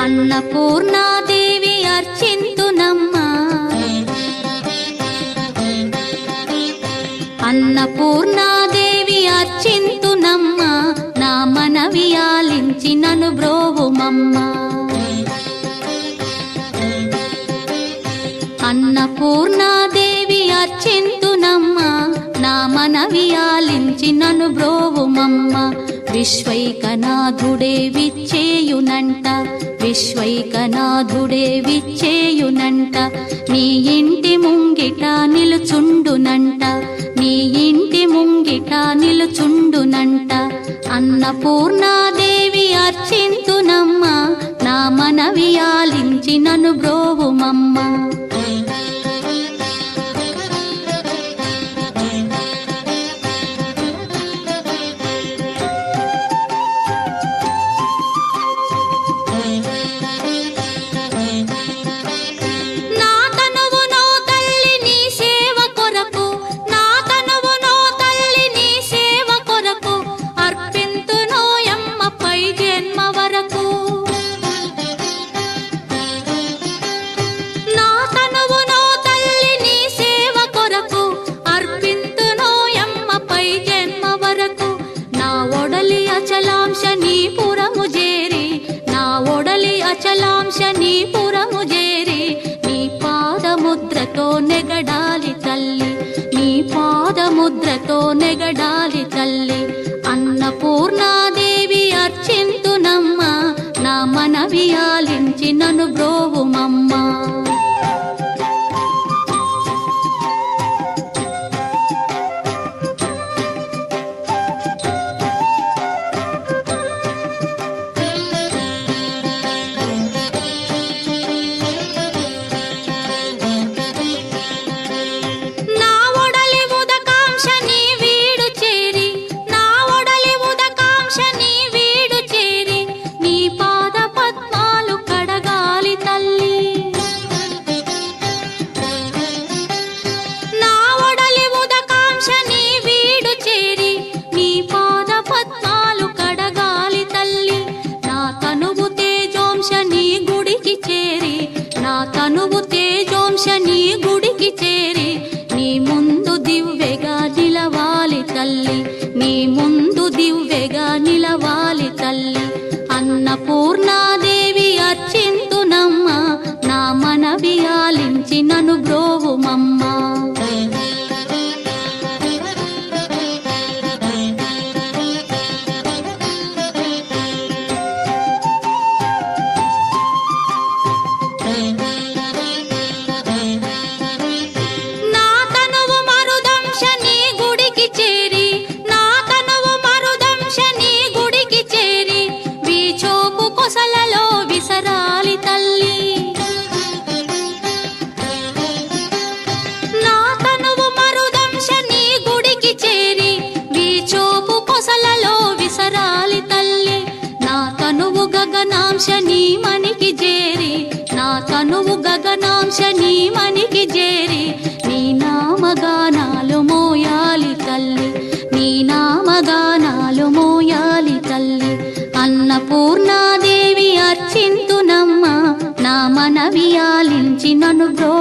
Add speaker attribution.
Speaker 1: అన్నపూర్ణాదేవి అర్చింతునమ్మా, అన్నపూర్ణాదేవి అర్చింతునమ్మా, నా మనవి ఆలించి నన్ను బ్రోవుమమ్మా. అన్నపూర్ణాదేవి అర్చింతునమ్మా, నా మనవి ఆలించి నన్ను బ్రోవుమమ్మా. విశ్వైకనాథుడే విచ్చేయునంట, విశ్వైకనాథుడే విచ్చేయునంట, నీ ఇంటి ముంగిట నిలుచుండునంట, నీ ఇంటి ముంగిట నిలుచుండునంట. అన్నపూర్ణాదేవి అర్చింతునమ్మా, నా మనవి ఆలించి నన్ను బ్రోవుమమ్మా. అచలాంశనీపురము చేరి నీ పాదముద్రతో నెగడాలి తల్లి, నీ పాదముద్రతో నెగడాలి తల్లి. అన్నపూర్ణాదేవి అర్చింతునమ్మా, నా మనవి ఆలించి నన్ను బ్రోవుమమ్మా. తనువు తేజోంశని గుడికి చేరి నీ ముందు దివ్వెగా నిలవాలి తల్లి, నీ ముందు దివ్వెగా నిలవాలి తల్లి. అన్నపూర్ణాదేవి అర్చింతునమ్మా, నా మనవి ఆలించి నన్ను బ్రోవుమమ్మా. గగనాంశని మనికి చేరి, నా తనువు గగనాంశని మనికి చేరి నీ నామగానాలు మోయాలి తల్లి, నీ నామగానాలు మోయాలి తల్లి. అన్నపూర్ణాదేవి అర్చింతునమ్మా, నా మనవి ఆలించి నన్ను బ్రో